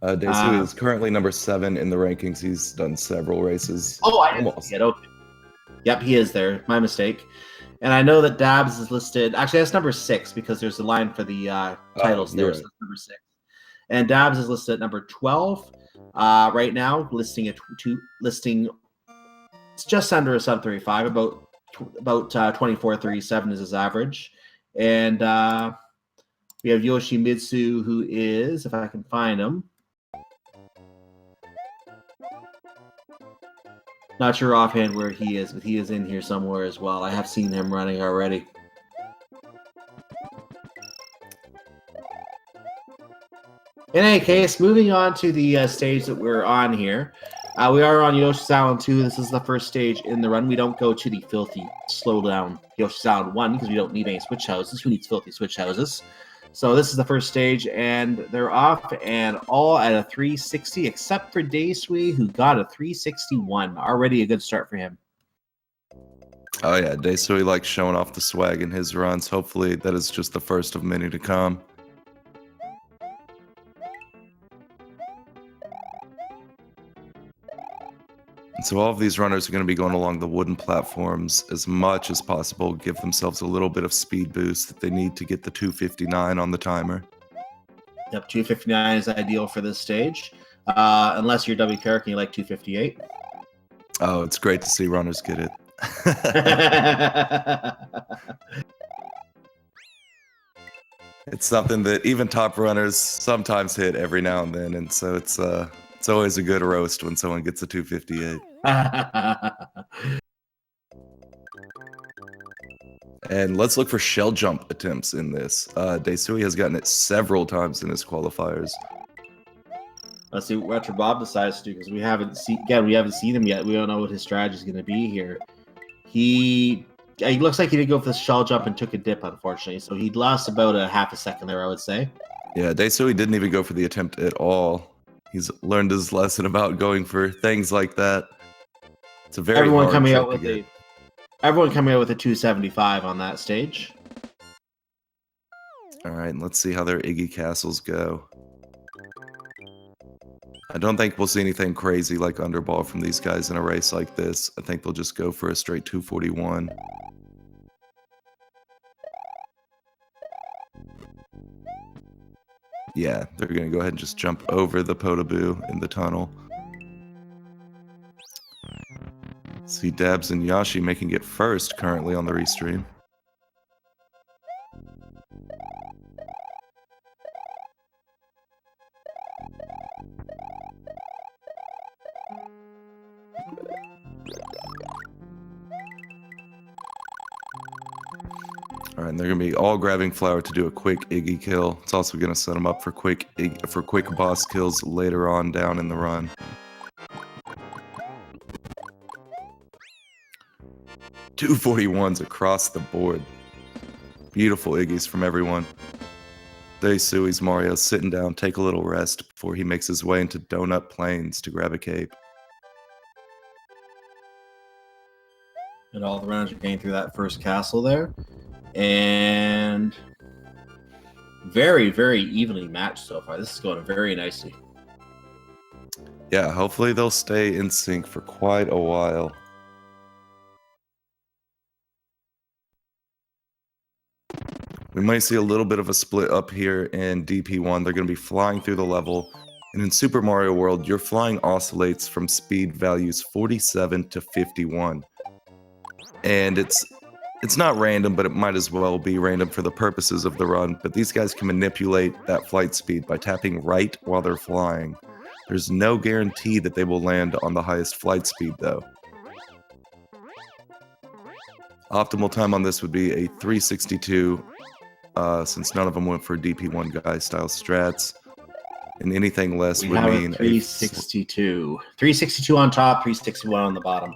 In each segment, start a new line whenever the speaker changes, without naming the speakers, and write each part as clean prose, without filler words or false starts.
Daisui is currently number 7 in the rankings. He's done several races.
Oh, I didn't see it. Okay. Yep, he is there. My mistake. And I know that Dabs is listed. Actually, that's number 6 because there's a line for the titles there. Right. So that's number 6. And Dabs is listed at number 12 right now, listing it's just under a sub 35, about 24.37 is his average. And we have Yoshimitsu, who is, if I can find him, not sure offhand where he is, but he is in here somewhere as well. I have seen him running already. In any case, moving on to the stage that we're on here. We are on Yoshi's Island 2. This is the first stage in the run. We don't go to the filthy, slow down Yoshi's Island 1 because we don't need any switch houses. Who needs filthy switch houses? So this is the first stage, and they're off, and all at a 360, except for Daisui, who got a 361. Already a good start for him.
Oh yeah, Daisui likes showing off the swag in his runs. Hopefully that is just the first of many to come. So all of these runners are going to be going along the wooden platforms as much as possible, give themselves a little bit of speed boost that they need to get the 259 on the timer.
Yep, 259 is ideal for this stage, unless you're WKRK and you like 258.
Oh, it's great to see runners get it. It's something that even top runners sometimes hit every now and then, and so it's always a good roast when someone gets a 258. And let's look for shell jump attempts in this. Daisui has gotten it several times in his qualifiers.
Let's see what Retro Bob decides to do, because we haven't seen him yet. We don't know what his strategy is going to be here. He looks like he did go for the shell jump and took a dip, unfortunately. So he lost about a half a second there, I would say.
Yeah, Daisui didn't even go for the attempt at all. He's learned his lesson about going for things like that. It's a very
everyone coming out with a 275 on that stage.
All right, let's see how their Iggy castles go. I don't think we'll see anything crazy like underball from these guys in a race like this. I think they'll just go for a straight 241. Yeah, they're going to go ahead and just jump over the Potaboo in the tunnel. See Dabs and Yashi making it first currently on the restream. All right, and they're going to be all grabbing flower to do a quick Iggy kill. It's also going to set them up for quick boss kills later on down in the run. .241s across the board. Beautiful Iggies from everyone. Daisui's Mario sitting down, take a little rest before he makes his way into Donut Plains to grab a cape.
And all the runners are getting through that first castle there. And very, very evenly matched so far. This is going very nicely.
Yeah, hopefully they'll stay in sync for quite a while. We might see a little bit of a split up here in DP1. They're going to be flying through the level. And in Super Mario World, your flying oscillates from speed values 47 to 51. And it's not random, but it might as well be random for the purposes of the run. But these guys can manipulate that flight speed by tapping right while they're flying. There's no guarantee that they will land on the highest flight speed, though. Optimal time on this would be a 362, since none of them went for DP1 guy style strats. And anything less would mean
362. 362 on top, 361 on the bottom.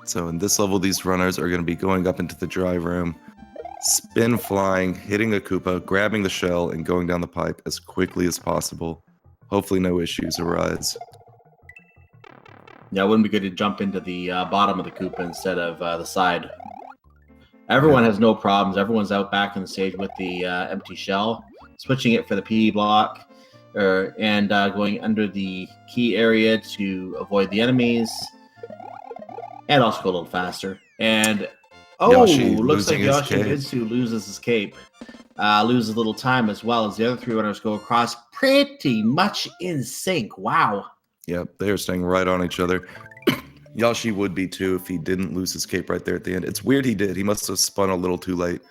So in this level, these runners are going to be going up into the dry room, spin flying, hitting a Koopa, grabbing the shell, and going down the pipe as quickly as possible. Hopefully no issues arise.
Yeah, it wouldn't be good to jump into the bottom of the Koopa instead of the side. Everyone has no problems. Everyone's out back in the stage with the empty shell, switching it for the P block, and going under the key area to avoid the enemies, and also go a little faster. And
Yoshi
looks like
losing his cape.
Yoshimitsu loses his cape, loses a little time as well as the other three runners go across pretty much in sync. Wow.
Yep, they are staying right on each other. Yoshi would be too if he didn't lose his cape right there at the end. It's weird he did. He must have spun a little too late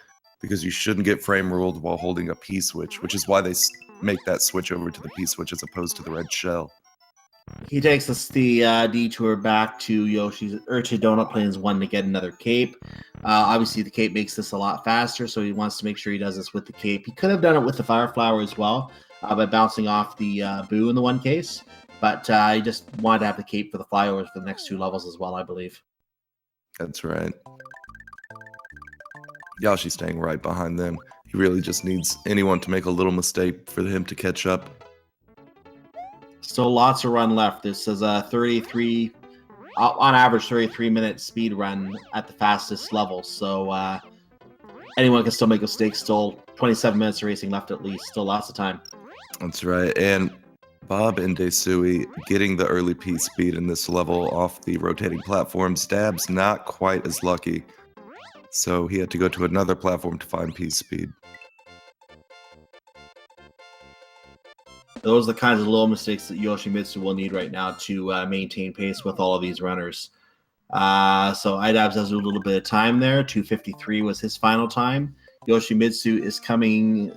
because you shouldn't get frame ruled while holding a P switch, which is why they make that switch over to the P switch as opposed to the red shell.
He takes us the detour back to Yoshi's or to Donut Plains 1 to get another cape. Obviously, the cape makes this a lot faster, so he wants to make sure he does this with the cape. He could have done it with the Fire Flower as well by bouncing off the Boo in the one case, but he just wanted to have the cape for the flyovers for the next 2 levels as well, I believe.
That's right. Yoshi's staying right behind them. He really just needs anyone to make a little mistake for him to catch up.
Still lots of run left. This is a 33, on average, 33-minute speed run at the fastest level. So anyone can still make mistakes. Still 27 minutes of racing left at least. Still lots of time.
That's right. And Bob and Desui getting the early P speed in this level off the rotating platforms. Dab's not quite as lucky. So he had to go to another platform to find P speed.
Those are the kinds of little mistakes that Yoshimitsu will need right now to maintain pace with all of these runners. So Idabs has a little bit of time there. 2:53 was his final time. Yoshimitsu is coming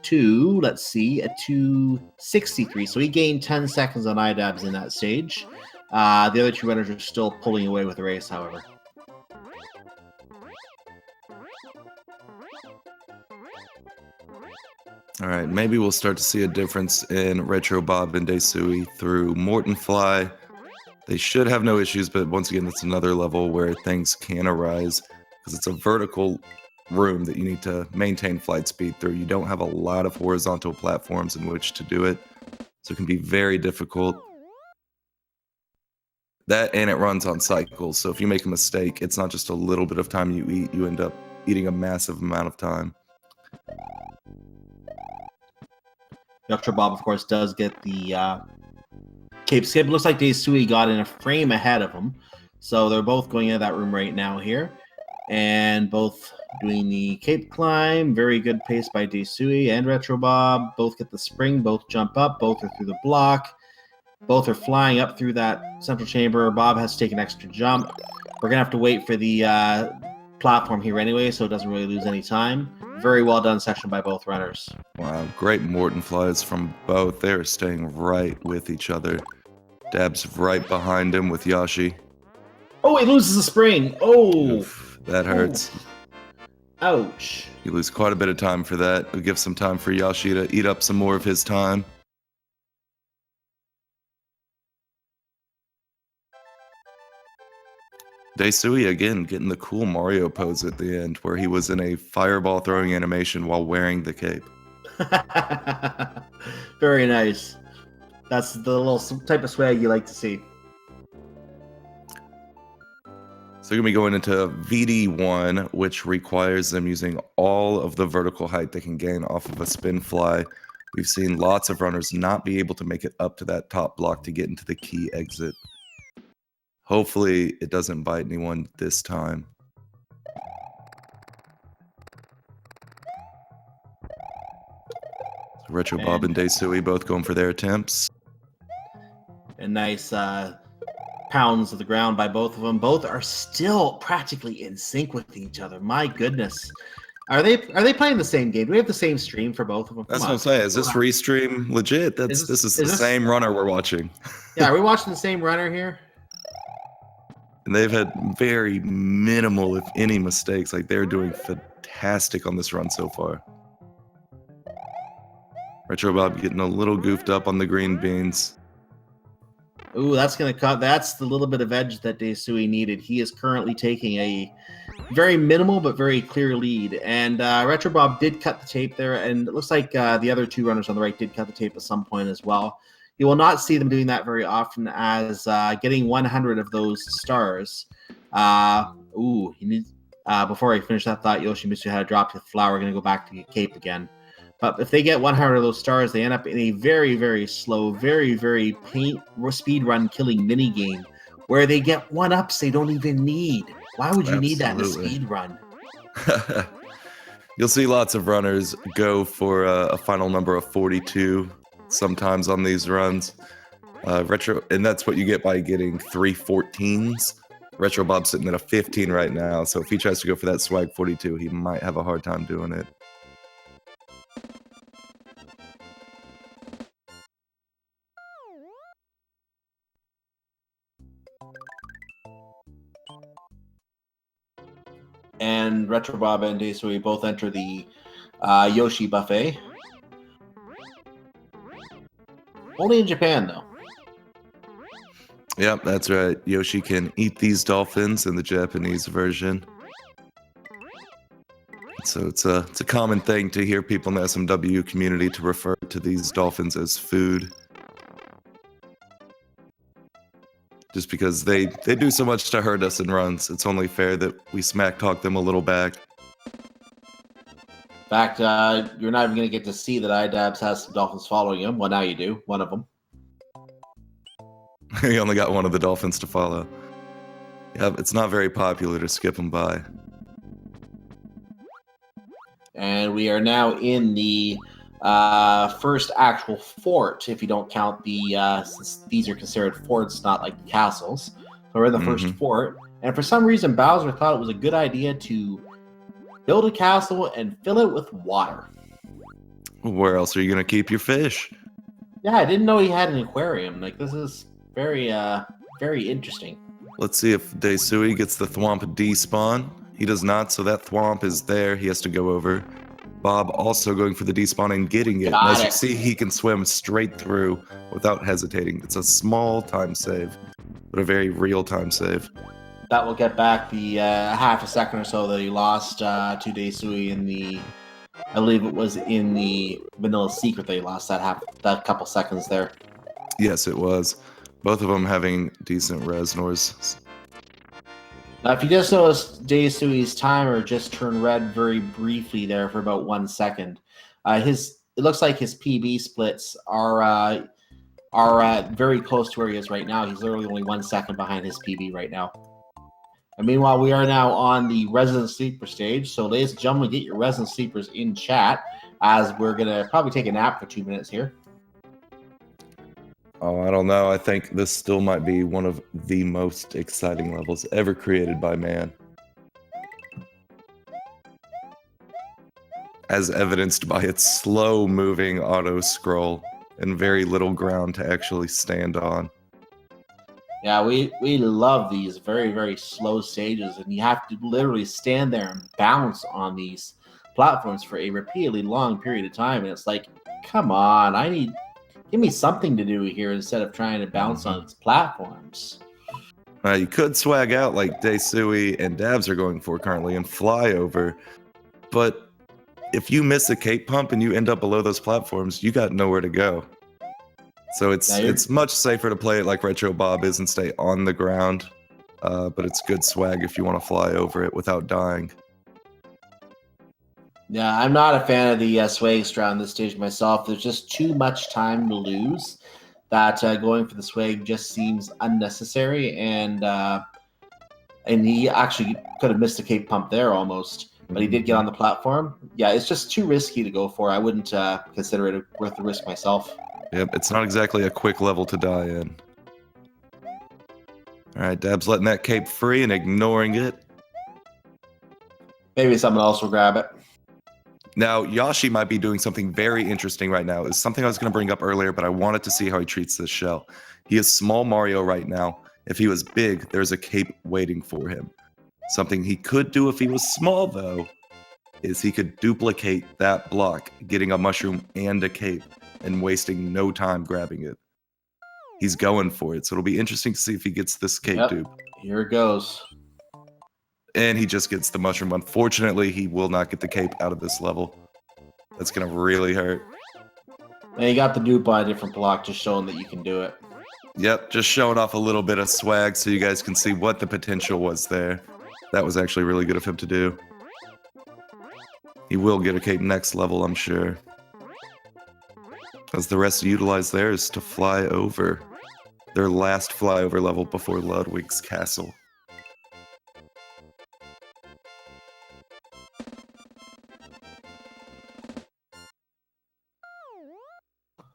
to, let's see, a 2:63. So he gained 10 seconds on Idabs in that stage. The other 2 runners are still pulling away with the race, however.
All right, maybe we'll start to see a difference in Retro Bob and Desui through Morton Fly. They should have no issues, but once again, it's another level where things can arise because it's a vertical room that you need to maintain flight speed through. You don't have a lot of horizontal platforms in which to do it, so it can be very difficult. That, and it runs on cycles, so if you make a mistake, it's not just a little bit of time you eat, you end up eating a massive amount of time.
Retro Bob, of course, does get the cape skip. Looks like Desui got in a frame ahead of him. So they're both going into that room right now here. And both doing the cape climb. Very good pace by Desui and Retro Bob. Both get the spring. Both jump up. Both are through the block. Both are flying up through that central chamber. Bob has to take an extra jump. We're going to have to wait for the platform here anyway, so it doesn't really lose any time. Very well done section by both runners.
Wow, great Morton flies from both. They're staying right with each other. Dab's right behind him with Yoshi.
Oh, he loses the spring. Oh,
Oof, that hurts.
Ouch.
You lose quite a bit of time for that. It'll give some time for Yoshi to eat up some more of his time. Desui again getting the cool Mario pose at the end where he was in a fireball throwing animation while wearing the cape.
Very nice. That's the little type of swag you like to see.
So you're going to be going into VD1, which requires them using all of the vertical height they can gain off of a spin fly. We've seen lots of runners not be able to make it up to that top block to get into the key exit. Hopefully it doesn't bite anyone this time. So Retro Bob and Desui both going for their attempts.
And nice pounds of the ground by both of them. Both are still practically in sync with each other. My goodness. Are they playing the same game? Do we have the same stream for both of them?
That's what I'm saying. Is this restream legit? This is the same runner we're watching.
Yeah, are we watching the same runner here?
And they've had very minimal, if any, mistakes. Like, they're doing fantastic on this run so far. Retro Bob getting a little goofed up on the green beans.
Ooh, that's going to cut. That's the little bit of edge that Desui needed. He is currently taking a very minimal but very clear lead. And Retro Bob did cut the tape there. And it looks like the other 2 runners on the right did cut the tape at some point as well. You will not see them doing that very often, as getting 100 of those stars. He needs. Before I finish that thought, Yoshimitsu had a drop to the flower. Going to go back to the cape again. But if they get 100 of those stars, they end up in a very, very slow, very, very speed run killing mini game where they get 1-ups they don't even need. Why would you need that in a speed run?
You'll see lots of runners go for a final number of 42 sometimes on these runs. And that's what you get by getting 3 14s. Retro Bob's sitting at a 15 right now, so if he tries to go for that swag 42, he might have a hard time doing it.
And Retro Bob and Daisui both enter the Yoshi buffet. Only in Japan, though.
Yep, that's right. Yoshi can eat these dolphins in the Japanese version. So it's a common thing to hear people in the SMW community to refer to these dolphins as food. Just because they do so much to hurt us in runs, it's only fair that we smack talk them a little back.
In fact, you're not even going to get to see that iDabs has some dolphins following him. Well, now you do. One of them.
He only got one of the dolphins to follow. Yeah, it's not very popular to skip them by.
And we are now in the first actual fort, if you don't count the, since these are considered forts, not like the castles. So we're in the first fort. And for some reason, Bowser thought it was a good idea to build a castle and fill it with water.
Where else are you going to keep your fish?
Yeah, I didn't know he had an aquarium. Like, this is very, very interesting.
Let's see if Daisui gets the Thwomp despawn. He does not, so that Thwomp is there. He has to go over. Bob also going for the despawn and getting it. And as you see, he can swim straight through without hesitating. It's a small time save, but a very real time save.
That will get back the half a second or so that he lost to Daisui in the, I believe it was in the Vanilla Secret that he lost that couple seconds there.
Yes, it was. Both of them having decent Resnors.
Now, if you just notice, Daisui's timer just turned red very briefly there for about 1 second. It looks like his PB splits are very close to where he is right now. He's literally only 1 second behind his PB right now. And meanwhile, we are now on the Resident Sleeper stage. So, ladies and gentlemen, get your Resident Sleepers in chat, as we're going to probably take a nap for 2 minutes here.
Oh, I don't know. I think this still might be one of the most exciting levels ever created by man. As evidenced by its slow-moving auto-scroll and very little ground to actually stand on.
Yeah, we love these very, very slow stages, and you have to literally stand there and bounce on these platforms for a repeatedly long period of time, and it's like, come on, give me something to do here instead of trying to bounce on these platforms.
You could swag out like Daisui and Dabs are going for currently and fly over, but if you miss a cape pump and you end up below those platforms, you got nowhere to go. So it's much safer to play it like Retro Bob is and stay on the ground, but it's good swag if you want to fly over it without dying.
Yeah, I'm not a fan of the swag strat on this stage myself. There's just too much time to lose that going for the swag just seems unnecessary, and he actually could have missed a cape pump there almost, but he did get on the platform. Yeah, it's just too risky to go for. I wouldn't consider it worth the risk myself.
Yep, it's not exactly a quick level to die in. Alright, Dab's letting that cape free and ignoring it.
Maybe someone else will grab it.
Now, Yoshi might be doing something very interesting right now. It's something I was going to bring up earlier, but I wanted to see how he treats this shell. He is small Mario right now. If he was big, there's a cape waiting for him. Something he could do if he was small, though, is he could duplicate that block, getting a mushroom and a cape, and wasting no time grabbing it. He's going for it, so it'll be interesting to see if he gets this cape dupe.
Here it goes.
And he just gets the mushroom. Unfortunately, he will not get the cape out of this level. That's going to really hurt.
And you got the dupe on a different block, just showing that you can do it.
Yep, just showing off a little bit of swag so you guys can see what the potential was there. That was actually really good of him to do. He will get a cape next level, I'm sure. As the rest utilize theirs to fly over. Their last flyover level before Ludwig's castle.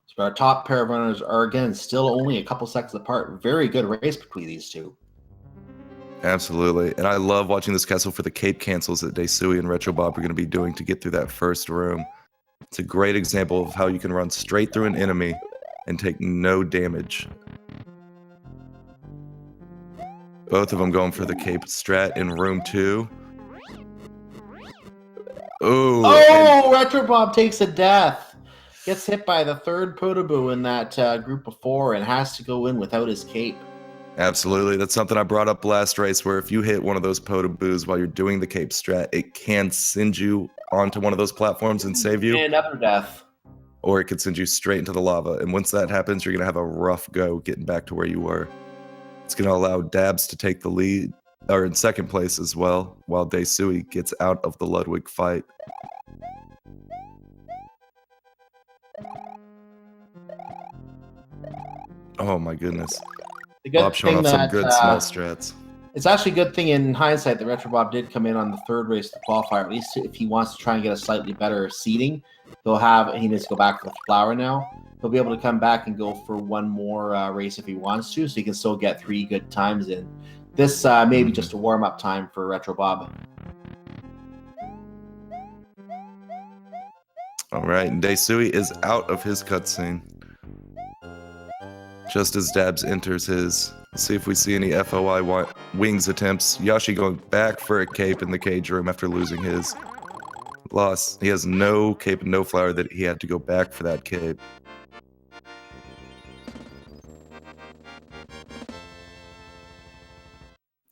So our top pair of runners are, again, still only a couple seconds apart. Very good race between these two.
Absolutely. And I love watching this castle for the cape cancels that Daisui and Retro Bob are going to be doing to get through that first room. It's a great example of how you can run straight through an enemy and take no damage. Both of them going for the cape strat in room 2. Ooh,
Oh, Retro Bob takes a death. Gets hit by the third Podoboo in that group of 4 and has to go in without his cape.
Absolutely. That's something I brought up last race, where if you hit one of those Podoboos while you're doing the cape strat, it can send you onto one of those platforms and save you.
And another death.
Or it could send you straight into the lava. And once that happens, you're going to have a rough go getting back to where you were. It's going to allow Dabs to take the lead, or in second place as well, while Daisui gets out of the Ludwig fight. Oh my goodness. Bob showing off some good small strats.
It's actually a good thing in hindsight that Retro Bob did come in on the third race to qualifier. At least if he wants to try and get a slightly better seating, he needs to go back for the flower now. He'll be able to come back and go for one more race if he wants to, so he can still get 3 good times in. This may be just a warm-up time for Retro Bob.
All right, and Daisui is out of his cutscene. Just as Dabs enters his. Let's see if we see any FOI wings attempts. Yoshi going back for a cape in the cage room after losing his. Loss. He has no cape and no flower that he had to go back for that cape.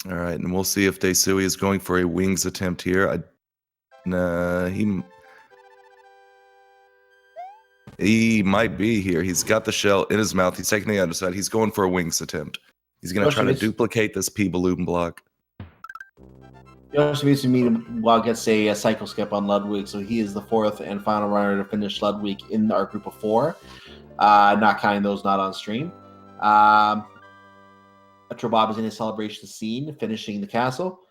All right, and we'll see if Daisui is going for a wings attempt here. He might be here. He's got the shell in his mouth. He's taking the underside. He's going for a wings attempt. He's going to try to duplicate this P balloon block.
Yoshimitsu gets a cycle skip on Ludwig, so he is the 4th and final runner to finish Ludwig in our group of 4. Not counting those not on stream. Retro Bob is in his celebration scene, finishing the castle.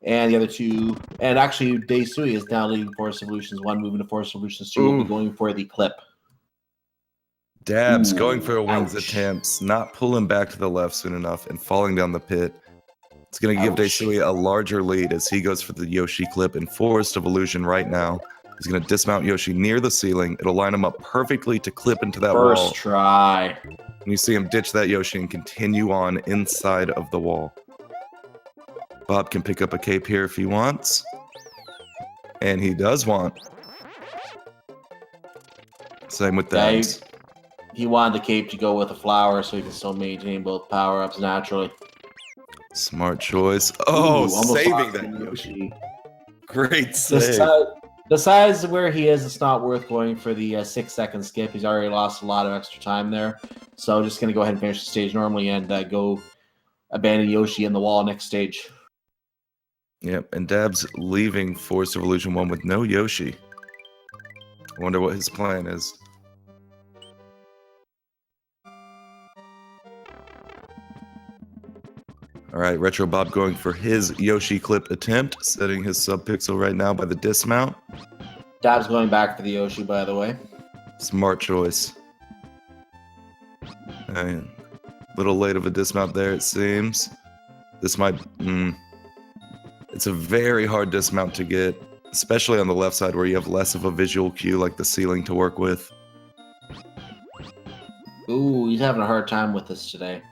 And the other two, and actually Daisui is now leading Forest Evolutions 1, moving to Forest Evolutions 2. Will be going for the clip.
Dabs going for a wings attempts, not pulling back to the left soon enough, and falling down the pit. It's going to give Daisui a larger lead as he goes for the Yoshi clip in Forest of Illusion right now. He's going to dismount Yoshi near the ceiling. It'll line him up perfectly to clip into that wall.
First try.
And you see him ditch that Yoshi and continue on inside of the wall. Bob can pick up a cape here if he wants. And he does want. Same with Dabs.
He wanted the cape to go with a flower so he can still maintain both power-ups naturally.
Smart choice. Oh, saving that Yoshi. Great save.
The size where he is, it's not worth going for the 6-second skip. He's already lost a lot of extra time there. So just going to go ahead and finish the stage normally and go abandon Yoshi in the wall next stage.
Yep, and Dabs leaving Forest of Illusion 1 with no Yoshi. I wonder what his plan is. All right, Retro Bob going for his Yoshi clip attempt, setting his sub-pixel right now by the dismount.
Dab's going back for the Yoshi, by the way.
Smart choice. A little late of a dismount there, it seems. This might... It's a very hard dismount to get, especially on the left side where you have less of a visual cue like the ceiling to work with.
Ooh, he's having a hard time with this today.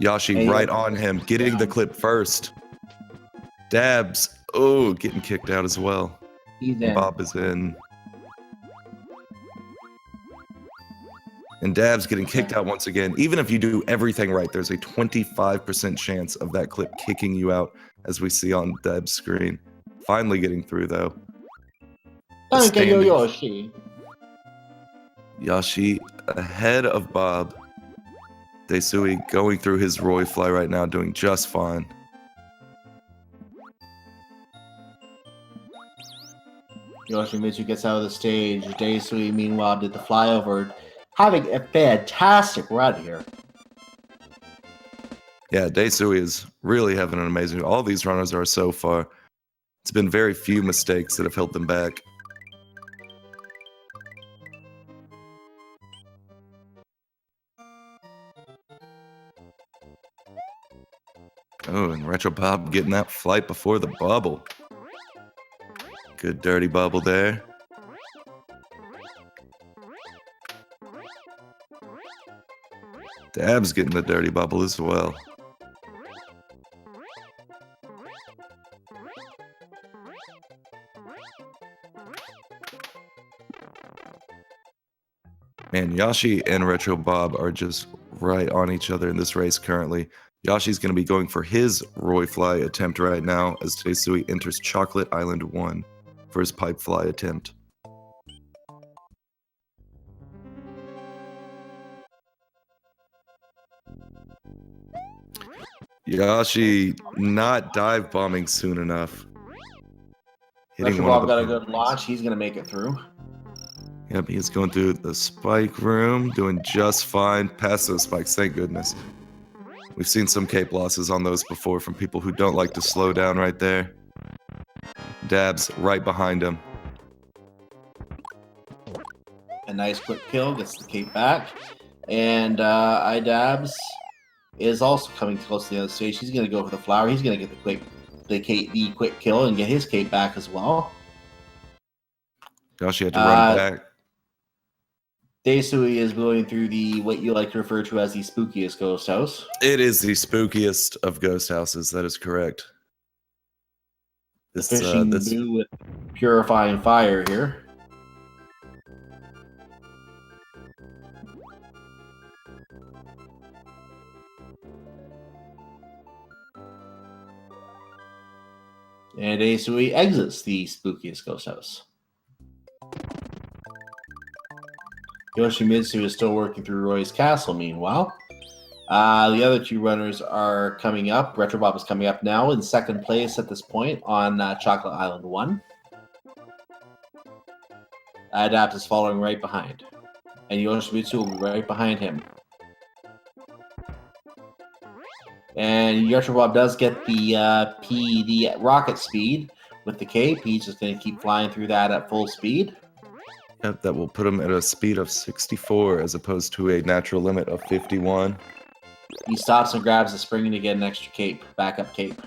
Yoshi right on him, getting the clip first. Dabs, getting kicked out as well.
He's in.
Bob is in. And Dabs getting kicked out once again. Even if you do everything right, there's a 25% chance of that clip kicking you out, as we see on Dab's screen. Finally getting through, though.
Yoshi.
Yashi ahead of Bob. Daisui going through his Roy Fly right now, doing just fine.
Yoshimitsu gets out of the stage. Daisui, meanwhile, did the flyover, having a fantastic run here.
Yeah, Daisui is really having an amazing. All these runners are so far. It's been very few mistakes that have held them back. Oh, and Retro Bob getting that flight before the bubble. Good dirty bubble there. Dab's getting the dirty bubble as well. Man, Yashi and Retro Bob are just right on each other in this race currently. Yashi's going to be going for his Roy Fly attempt right now as Daisui enters Chocolate Island 1 for his pipe fly attempt. Yashi not dive bombing soon enough.
Retro Bob got a good launch. He's going to make it through.
Yep, he's going through the spike room, doing just fine. Past those spikes, thank goodness. We've seen some cape losses on those before from people who don't like to slow down right there. Dab's right behind him.
A nice quick kill, gets the cape back. And iDabs is also coming close to the other stage. He's going to go for the flower. He's going to get the quick kill and get his cape back as well.
Gosh, he had to run back.
Daisui is going through the what you like to refer to as the spookiest ghost house.
It is the spookiest of ghost houses. That is correct.
The fishing boo with purifying fire here. And Daisui exits the spookiest ghost house. Yoshimitsu is still working through Roy's castle, meanwhile. The other two runners are coming up. Retro Bob is coming up now in second place at this point on Chocolate Island 1. Adapt is following right behind. And Yoshimitsu will be right behind him. And Retro Bob does get the rocket speed with the cape. He's just going to keep flying through that at full speed.
Yep, that will put him at a speed of 64 as opposed to a natural limit of 51.
He stops and grabs the spring to get an extra cape, backup cape.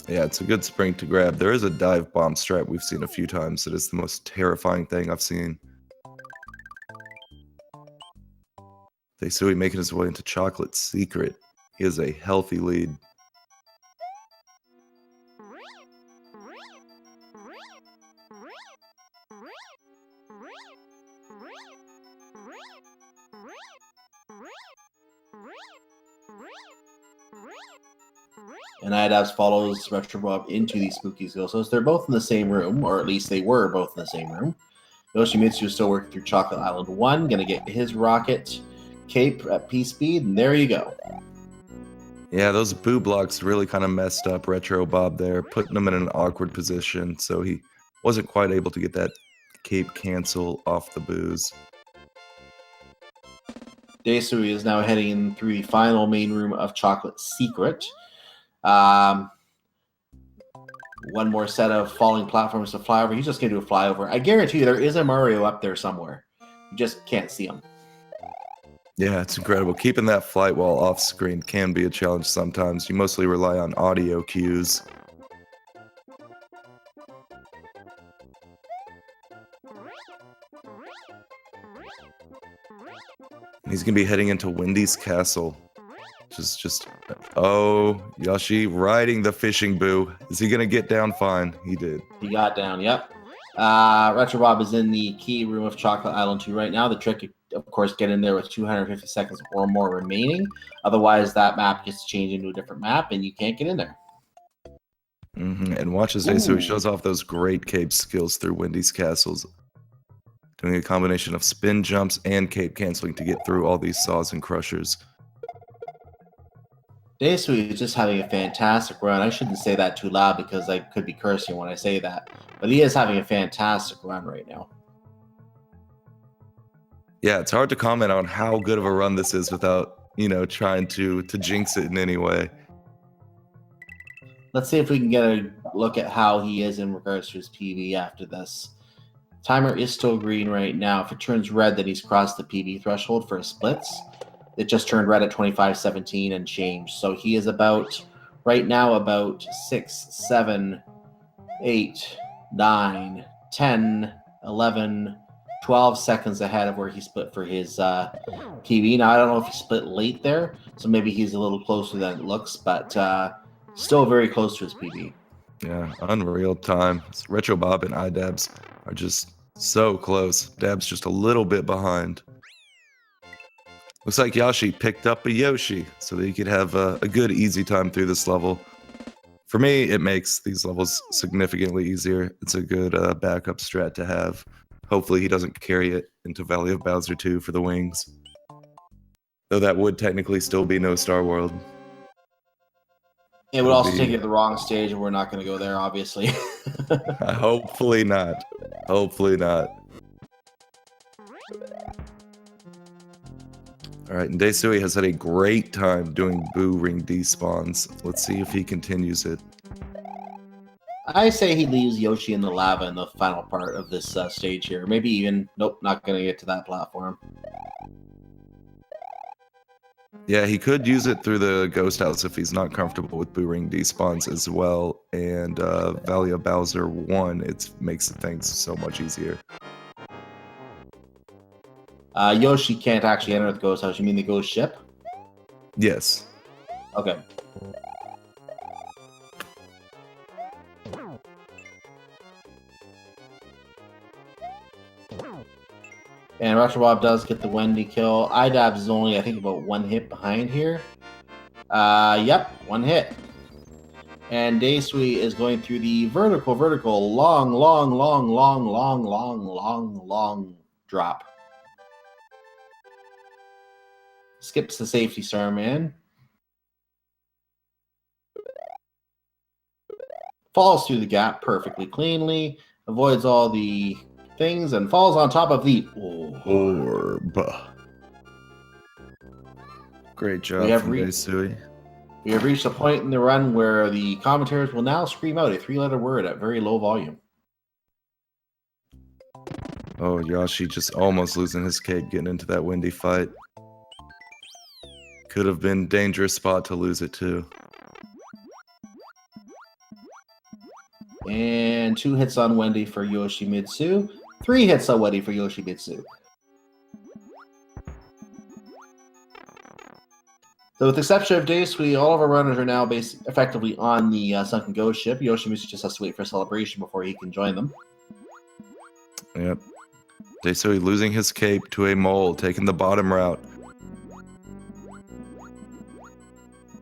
Yeah, it's a good spring to grab. There is a dive bomb strat we've seen a few times. It is the most terrifying thing I've seen. Daisui making his way into Chocolate Secret. He has a healthy lead.
And iDabs follows Retro Bob into the spooky ghosts. They're both in the same room, or at least they were both in the same room. Yoshimitsu is still working through Chocolate Island 1, gonna get his rocket cape at P speed, and there you go.
Yeah, those boo blocks really kind of messed up Retro Bob there, putting him in an awkward position, so he wasn't quite able to get that cape cancel off the boos.
Daisui is now heading in through the final main room of Chocolate Secret. One more set of falling platforms to fly over. He's just going to do a flyover. I guarantee you there is a Mario up there somewhere. You just can't see him.
Yeah, it's incredible. Keeping that flight while off screen can be a challenge sometimes. You mostly rely on audio cues. He's going to be heading into Wendy's Castle. Oh, Yoshi riding the fishing boo. Is he going to get down fine? He did.
He got down, yep. Retro Bob is in the key room of Chocolate Island 2 right now. The trick, of course, get in there with 250 seconds or more remaining. Otherwise, that map gets changed into a different map, and you can't get in there.
And watch as Daisui shows off those great cape skills through Wendy's Castles. doing a combination of spin jumps and cape canceling to get through all these saws and crushers.
Daysui is just having a fantastic run. I shouldn't say that too loud because I could be cursing when I say that. But he is having a fantastic run right now.
Yeah, it's hard to comment on how good of a run this is without, trying to jinx it in any way.
Let's see if we can get a look at how he is in regards to his PB after this. Timer is still green right now. If it turns red, then he's crossed the PB threshold for splits. It just turned red at 25.17 and changed. So he is right now about 6, 7, 8, 9, 10, 11, 12 seconds ahead of where he split for his PB. Now, I don't know if he split late there, so maybe he's a little closer than it looks, but still very close to his PB.
Yeah, unreal time. Retro Bob and iDabs are just so close. Dab's just a little bit behind. Looks like Yashi picked up a Yoshi so that he could have a good, easy time through this level. For me, it makes these levels significantly easier. It's a good backup strat to have. Hopefully he doesn't carry it into Valley of Bowser 2 for the wings. Though that would technically still be no Star World.
It would also take you to the wrong stage, and we're not going to go there, obviously.
Hopefully not. Hopefully not. All right, and Daysui has had a great time doing Boo Ring despawns. Let's see if he continues it.
I say he leaves Yoshi in the lava in the final part of this stage here. Maybe even, nope, not going to get to that platform.
Yeah, he could use it through the Ghost House if he's not comfortable with Boo Ring despawns as well. And Valley of Bowser 1, it makes things so much easier.
Yoshi can't actually enter the Ghost House. You mean the Ghost Ship?
Yes.
Okay. And Retro does get the Wendy kill. iDabs is only, I think, about one hit behind here. Yep, one hit. And Daysui is going through the vertical, long drop. Skips the safety star, man. Falls through the gap perfectly cleanly. Avoids all the things and falls on top of the
orb. Great job from Daysui.
We have reached a point in the run where the commentators will now scream out a 3-letter word at very low volume.
Oh, Yoshi just almost losing his cape getting into that windy fight. Could have been a dangerous spot to lose it too.
And 2 hits on Wendy for Yoshimitsu. 3 hits on Wendy for Yoshimitsu. So with the exception of Daysui, all of our runners are now effectively on the Sunken Ghost ship. Yoshimitsu just has to wait for a celebration before he can join them.
Yep. Daysui losing his cape to a mole, taking the bottom route.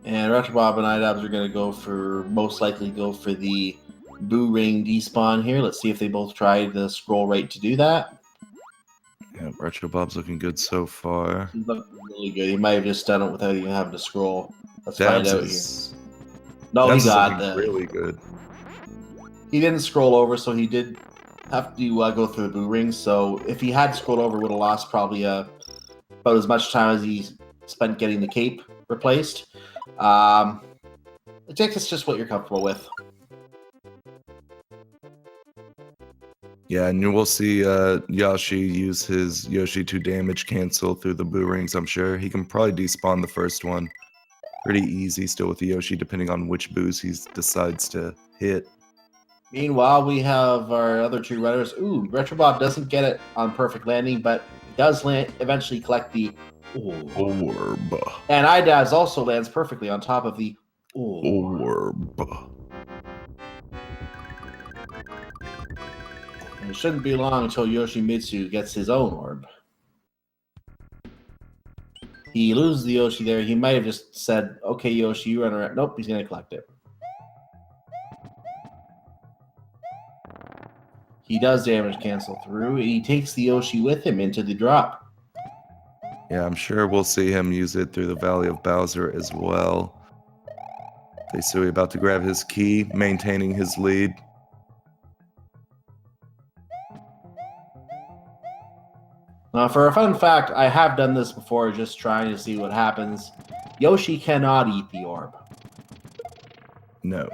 And Retrobob and iDabs are going to most likely go for the Boo Ring despawn here. Let's see if they both try the scroll right to do that.
Yeah, Retro Bob's looking good so far.
He's looking really good. He might have just done it without even having to scroll. Let's find out here. No, he got that.
Really good.
He didn't scroll over, so he did have to go through the Boo Ring. So if he had scrolled over, would have lost probably about as much time as he spent getting the cape replaced. It's just what you're comfortable with.
Yeah, and you will see Yoshi use his Yoshi 2 damage cancel through the Boo Rings, I'm sure. He can probably despawn the first one. Pretty easy still with the Yoshi, depending on which boos he decides to hit.
Meanwhile, we have our other 2 runners. Ooh, Retrobob doesn't get it on perfect landing, but does eventually collect the
orb.
And iDabs also lands perfectly on top of the
orb.
And it shouldn't be long until Yoshimitsu gets his own orb. He loses the Yoshi there. He might have just said, okay, Yoshi, you run around. Nope, he's going to collect it. He does damage cancel through, and he takes the Yoshi with him into the drop.
Yeah, I'm sure we'll see him use it through the Valley of Bowser as well. Daisui about to grab his key, maintaining his lead.
For a fun fact, I have done this before, just trying to see what happens. Yoshi cannot eat the orb.
No.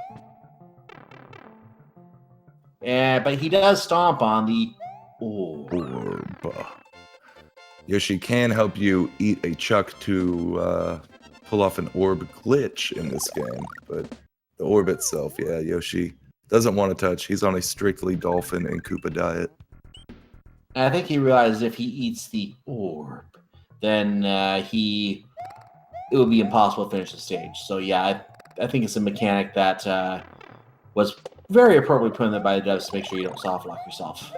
But he does stomp on the orb.
Orb. Yoshi can help you eat a chuck to pull off an orb glitch in this game, but the orb itself, yeah, Yoshi doesn't want to touch. He's on a strictly Dolphin and Koopa diet.
And I think he realizes if he eats the orb, then it would be impossible to finish the stage. So yeah, I think it's a mechanic that was very appropriately put in there by the devs to make sure you don't soft lock yourself.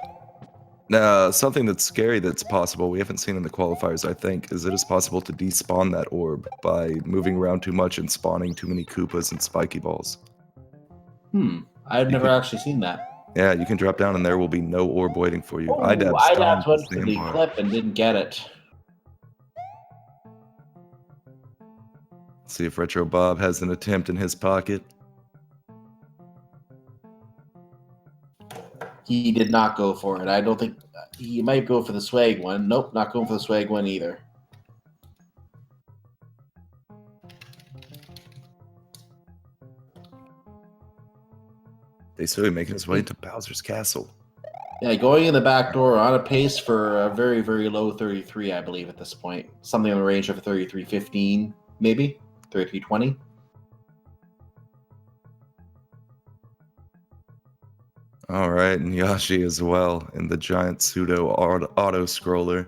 Now, something that's scary that's possible, we haven't seen in the qualifiers, I think, is it is possible to despawn that orb by moving around too much and spawning too many Koopas and spiky balls.
I've never actually seen that.
Yeah, you can drop down and there will be no orb waiting for you.
Oh, I
stomped
went for the
sandbar.
clip and didn't get it.
See if Retro Bob has an attempt in his pocket.
He did not go for it. I don't think he might go for the swag one. Nope, not going for the swag one either.
Daisui making his way into Bowser's castle.
Yeah, going in the back door on a pace for a very, very low 33, I believe, at this point. Something in the range of 33.15, maybe? 33.20?
All right, and Yoshi as well in the giant pseudo auto scroller.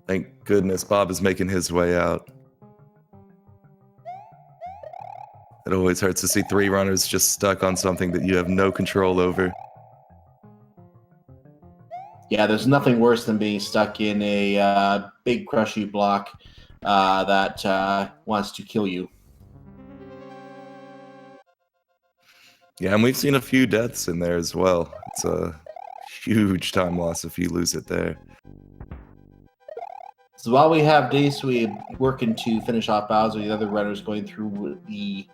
Thank goodness Bob is making his way out. It always hurts to see three runners just stuck on something that you have no control over.
Yeah, there's nothing worse than being stuck in a big crushy block that wants to kill you.
Yeah, and we've seen a few deaths in there as well. It's a huge time loss if you lose it there.
So while we have Daisui working to finish off Bowser, the other runners going through the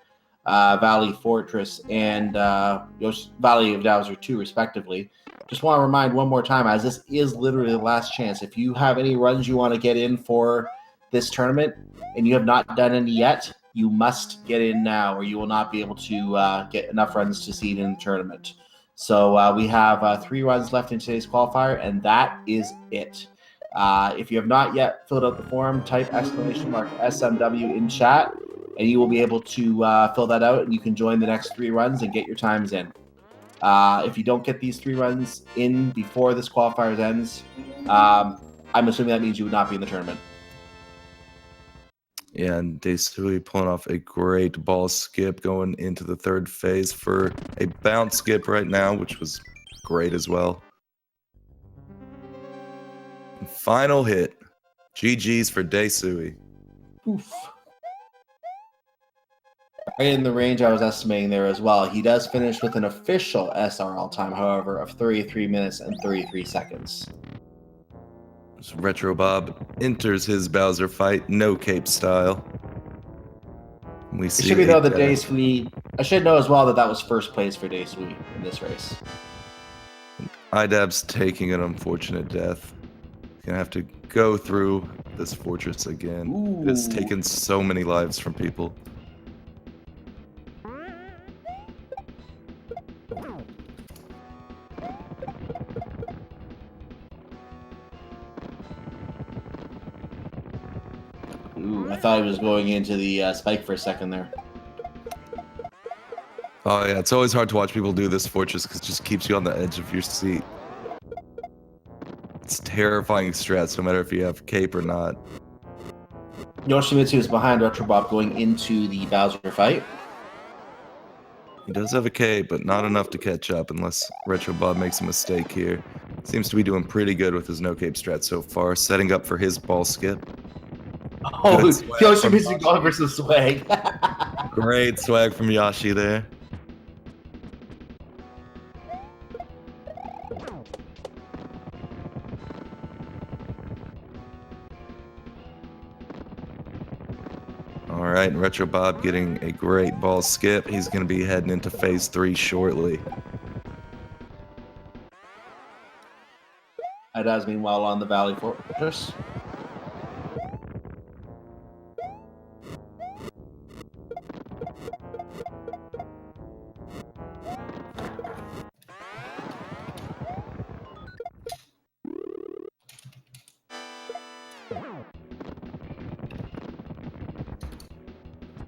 Valley Fortress and Valley of Bowser 2, respectively. Just want to remind one more time, as this is literally the last chance. If you have any runs you want to get in for this tournament and you have not done any yet, you must get in now, or you will not be able to get enough runs to seed in the tournament. So we have 3 runs left in today's qualifier, and that is it. If you have not yet filled out the form, type !SMW in chat, and you will be able to fill that out, and you can join the next 3 runs and get your times in. If you don't get these 3 runs in before this qualifier ends, I'm assuming that means you would not be in the tournament.
Yeah, and Daisui pulling off a great ball skip going into the 3rd phase for a bounce skip right now, which was great as well. And final hit. GG's for Daisui.
Oof. Right in the range I was estimating there as well. He does finish with an official SRL time, however, of 33 minutes and 33 seconds.
Retro Bob enters his Bowser fight, no cape style. We see
it should be though that Daisui. I should know as well that was first place for Daisui in this race.
Idab's taking an unfortunate death. Gonna have to go through this fortress again.
Ooh.
It has taken so many lives from people.
Ooh, I thought he was going into the spike for a second there.
Oh yeah, it's always hard to watch people do this fortress because it just keeps you on the edge of your seat. It's terrifying strats, no matter if you have cape or not.
Yoshimitsu is behind Retro Bob going into the Bowser fight.
He does have a cape, but not enough to catch up unless Retro Bob makes a mistake here. Seems to be doing pretty good with his no cape strat so far, setting up for his ball skip.
Oh, Yoshimitsu going versus swag.
Great swag from Yoshi there. right, and Retro Bob getting a great ball skip. He's going to be heading into phase 3 shortly.
That meanwhile on the Valley Fortress.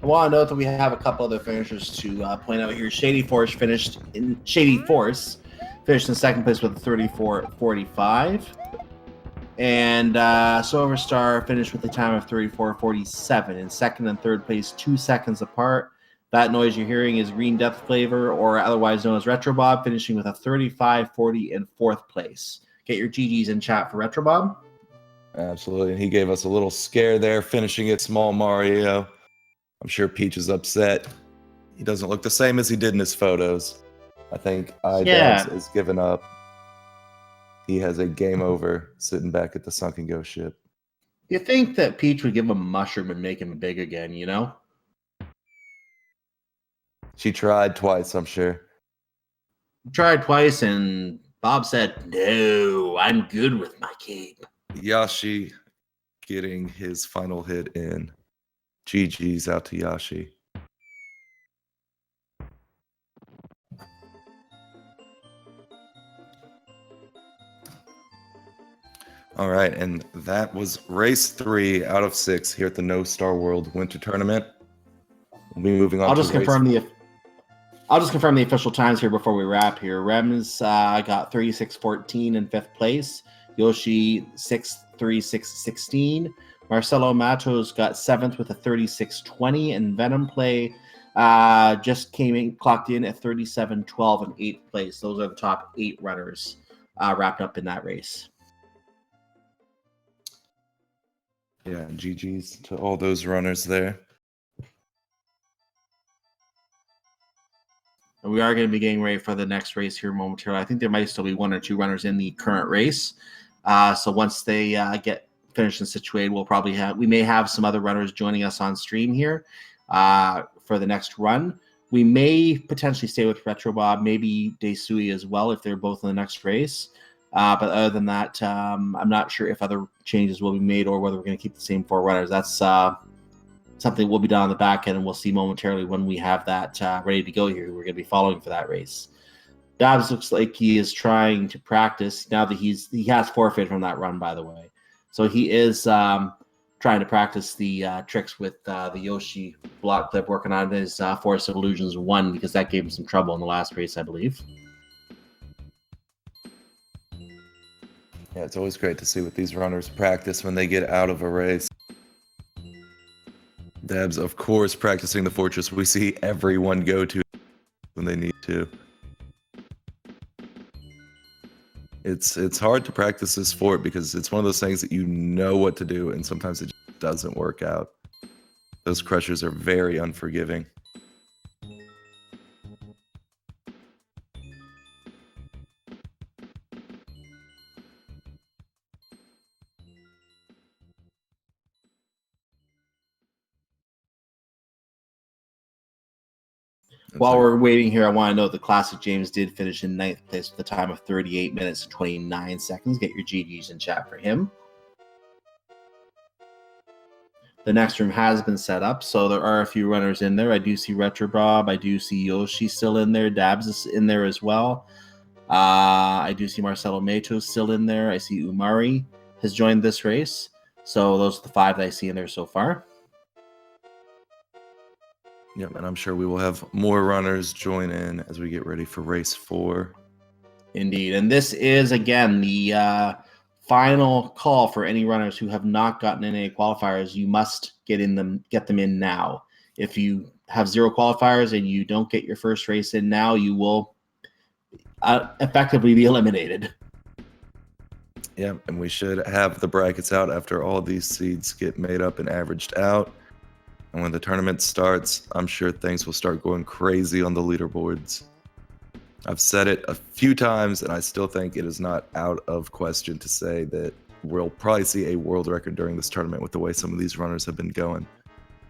I want to note that we have a couple other finishers to point out here. Shady Force finished in second place with a 34.45. And Silver Star finished with a time of 34.47. In second and third place, 2 seconds apart. That noise you're hearing is Green Death Flavor, or otherwise known as Retro Bob, finishing with a 35.40 in fourth place. Get your GGs in chat for Retro Bob.
Absolutely. He gave us a little scare there, finishing it small Mario. I'm sure Peach is upset. He doesn't look the same as he did in his photos. I think iDabs has given up. He has a game over sitting back at the Sunken Ghost ship.
You think that Peach would give him a mushroom and make him big again, you know?
She tried twice, I'm sure.
Tried twice, and Bob said, "No, I'm good with my cape."
Yashi getting his final hit in. GG's out to Yashi. All right, and that was race 3 out of 6 here at the No Star World Winter Tournament. We'll be moving on.
I'll just confirm the official times here before we wrap here. Rems got 36.14 in 5th place. Yoshi 6.36.16. Marcelo Matos got 7th with a 36.20, and Venom Play just clocked in at 37.12 in 8th place. Those are the top 8 runners wrapped up in that race.
Yeah, GG's to all those runners there.
And we are going to be getting ready for the next race here momentarily. I think there might still be 1 or 2 runners in the current race. So once they get finished and situated, we may have some other runners joining us on stream here for the next run. We may potentially stay with Retro Bob, maybe Daisui as well if they're both in the next race. But other than that, I'm not sure if other changes will be made or whether we're going to keep the same 4 runners. That's something we'll be done on the back end, and we'll see momentarily when we have that ready to go here. We're going to be following for that race. Dabs looks like he is trying to practice now that he has forfeited from that run, by the way. So he is trying to practice the tricks with the Yoshi block clip, working on his Forest of Illusions 1, because that gave him some trouble in the last race, I believe.
Yeah, it's always great to see what these runners practice when they get out of a race. Dabs, of course, practicing the fortress we see everyone go to when they need to. It's hard to practice this fort because it's one of those things that you know what to do, and sometimes it just doesn't work out. Those crushers are very unforgiving.
While we're waiting here, I want to note the Classic James did finish in 9th place with a time of 38 minutes and 29 seconds. Get your GGs in chat for him. The next room has been set up, so there are a few runners in there. I do see Retro Bob. I do see Yoshi still in there. Dabs is in there as well. I do see Marcelo Matos still in there. I see Umari has joined this race. So those are the 5 that I see in there so far.
Yep, and I'm sure we will have more runners join in as we get ready for race 4.
Indeed, and this is, again, the final call for any runners who have not gotten in any qualifiers. You must get them in now. If you have 0 qualifiers and you don't get your first race in now, you will effectively be eliminated.
Yeah, and we should have the brackets out after all these seeds get made up and averaged out. And when the tournament starts, I'm sure things will start going crazy on the leaderboards. I've said it a few times, and I still think it is not out of question to say that we'll probably see a world record during this tournament with the way some of these runners have been going.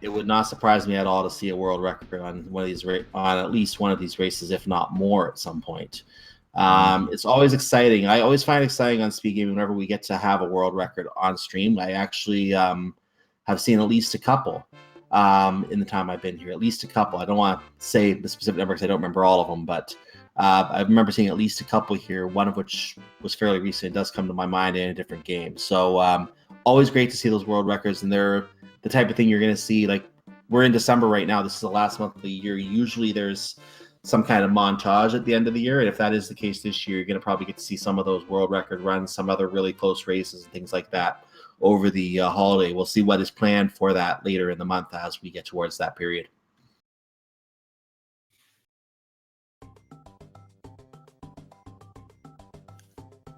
It would not surprise me at all to see a world record on on at least one of these races, if not more, at some point. It's always exciting. I always find it exciting on Speed Gaming whenever we get to have a world record on stream. I actually have seen at least a couple in the time I've been here. At least a couple. I don't want to say the specific number because I don't remember all of them, but I remember seeing at least a couple here. One of which was fairly recent. It does come to my mind in a different game. So always great to see those world records, and they're the type of thing you're going to see. Like, we're in December right now. This is the last month of the year. Usually there's some kind of montage at the end of the year. And if that is the case this year, you're going to probably get to see some of those world record runs, some other really close races and things like that over the holiday. We'll see what is planned for that later in the month as we get towards that period.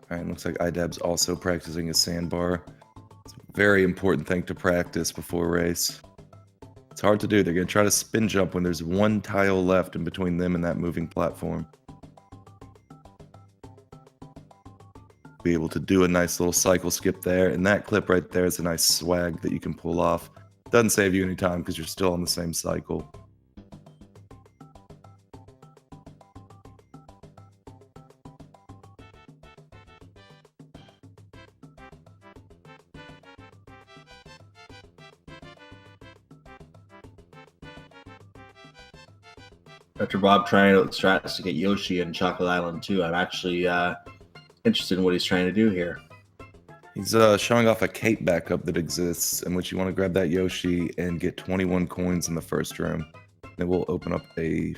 All right, looks like IDAB's also practicing a sandbar. It's a very important thing to practice before a race. It's hard to do. They're going to try to spin jump when there's one tile left in between them and that moving platform. Be able to do a nice little cycle skip there, and that clip right there is a nice swag that you can pull off. Doesn't save you any time because you're still on the same cycle.
After Bob trying out strats to get Yoshi and Chocolate Island too, I'm actually interested in what he's trying to do here.
He's showing off a cape backup that exists in which you want to grab that Yoshi and get 21 coins in the first room. It will open up a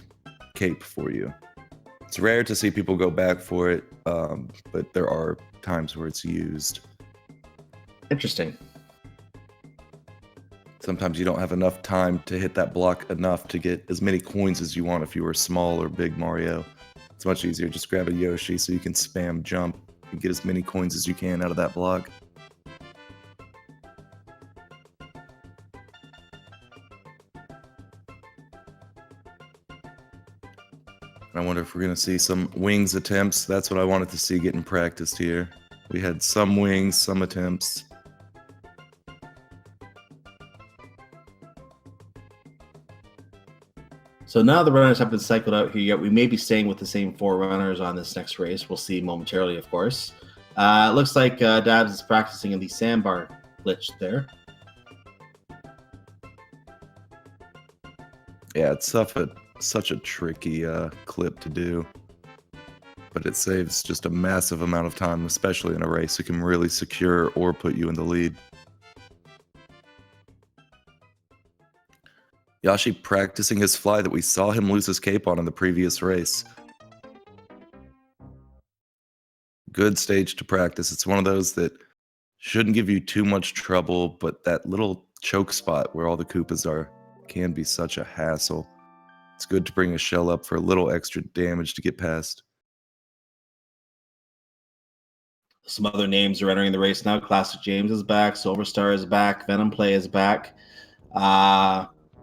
cape for you. It's rare to see people go back for it, but there are times where it's used.
Interesting.
Sometimes you don't have enough time to hit that block enough to get as many coins as you want if you were small or big Mario. It's much easier. Just grab a Yoshi so you can spam jump and get as many coins as you can out of that block. I wonder if we're going to see some wings attempts. That's what I wanted to see getting practiced here. We had some wings, some attempts.
So now the runners have been cycled out here, yet we may be staying with the same 4 runners on this next race. We'll see momentarily, of course. It looks like Dabs is practicing in the sandbar glitch there.
Yeah, it's such a tricky clip to do. But it saves just a massive amount of time, especially in a race. It can really secure or put you in the lead. Yoshi practicing his fly that we saw him lose his cape on in the previous race. Good stage to practice. It's one of those that shouldn't give you too much trouble, but that little choke spot where all the Koopas are can be such a hassle. It's good to bring a shell up for a little extra damage to get past.
Some other names are entering the race now. Classic James is back. Silverstar is back. Venom Play is back.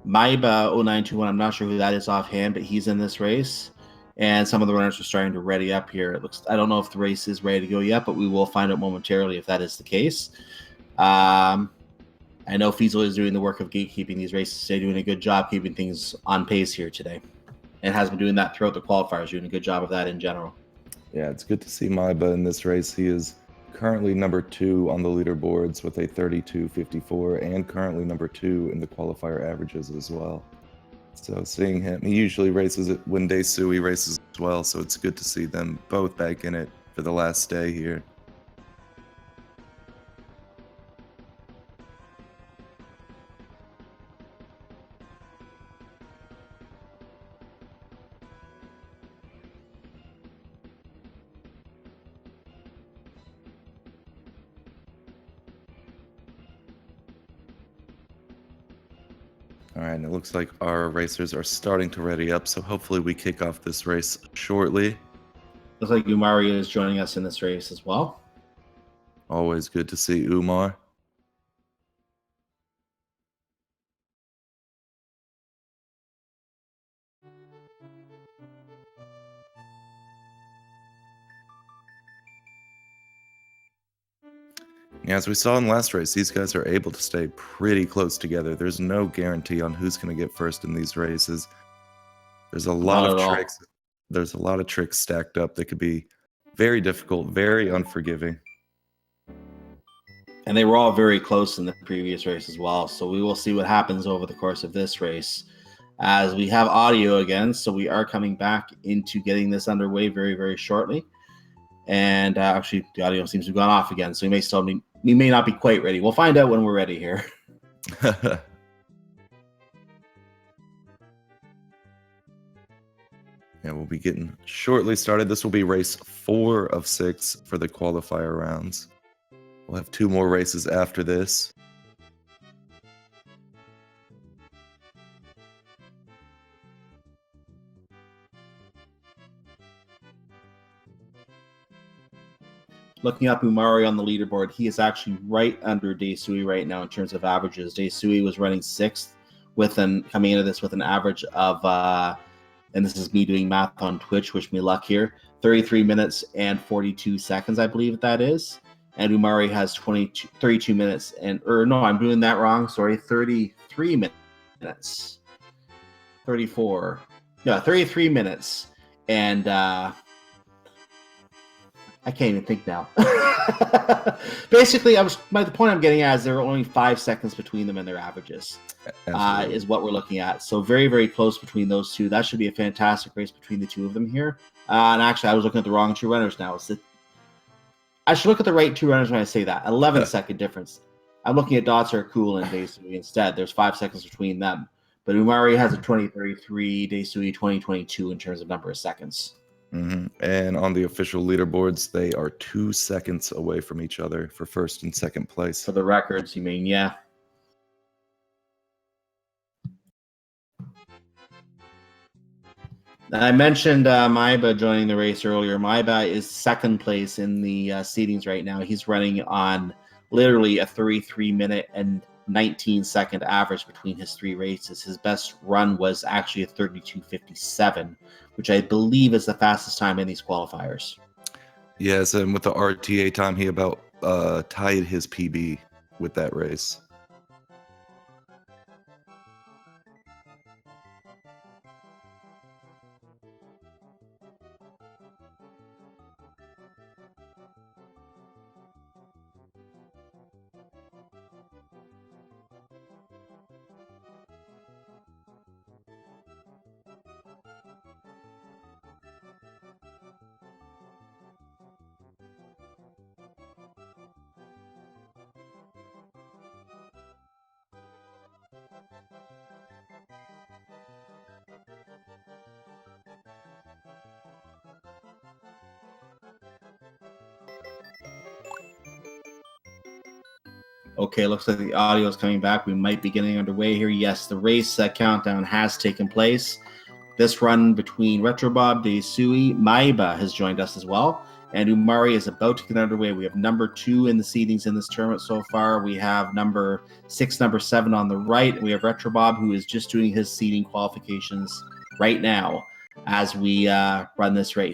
Maiba 0921, I'm not sure who that is offhand, but he's in this race. And some of the runners are starting to ready up here. I don't know if the race is ready to go yet, but we will find out momentarily if that is the case. I know Fiesel is doing the work of gatekeeping these races today, doing a good job keeping things on pace here today. And has been doing that throughout the qualifiers, doing a good job of that in general.
Yeah, it's good to see Maiba in this race. He is currently number 2 on the leaderboards with a 32.54 and currently number 2 in the qualifier averages as well. So seeing him, he usually races it when Daisui races as well, so it's good to see them both back in it for the last day here. All right, and it looks like our racers are starting to ready up, so hopefully we kick off this race shortly.
Looks like Umari is joining us in this race as well.
Always good to see Umar. Yeah, as we saw in last race, these guys are able to stay pretty close together. There's no guarantee on who's going to get first in these races. There's a lot
Not
of
at all.
tricks. There's a lot of tricks stacked up that could be very difficult, very unforgiving.
And they were all very close in the previous race as well. So we will see what happens over the course of this race. As we have audio again, so we are coming back into getting this underway very, very shortly. And actually, the audio seems to have gone off again, so we may not be quite ready. We'll find out when we're ready here.
Yeah, we'll be getting shortly started. This will be race 4 of 6 for the qualifier rounds. We'll have 2 more races after this.
Looking up Umari on the leaderboard, he is actually right under Daesui right now in terms of averages. Daesui was running 6th coming into this with an average of and this is me doing math on Twitch, wish me luck here, 33 minutes and 42 seconds, I believe that is. And Umari has 32 minutes I'm doing that wrong. Sorry, 33 minutes. 34. Yeah, 33 minutes. And I can't even think now. Basically, the point I'm getting at is there are only 5 seconds between them and their averages, is what we're looking at. So very, very close between those two. That should be a fantastic race between the two of them here. And actually, I was looking at the wrong 2 runners now. I should look at the right 2 runners when I say that. 11-second difference. I'm looking at Dotzer, Cool, and Daesui instead. There's 5 seconds between them. But Umari has a 2033, Daesui 2022 in terms of number of seconds.
Mm-hmm. And on the official leaderboards, they are 2 seconds away from each other for first and second place.
For the records, you mean, yeah. I mentioned Maiba joining the race earlier. Maiba is 2nd place in the seedings right now. He's running on literally a 33-minute and 19-second average between his 3 races. His best run was actually a 32:57, which I believe is the fastest time in these qualifiers.
Yes, and with the RTA time, he about tied his PB with that race.
Okay, looks like the audio is coming back. We might be getting underway here. Yes, the race countdown has taken place. This run between Retrobob, Daesui, Maiba has joined us as well. And Umari is about to get underway. We have number 2 in the seedings in this tournament so far. We have number 6, number 7 on the right. And we have Retrobob, who is just doing his seeding qualifications right now as we run this race.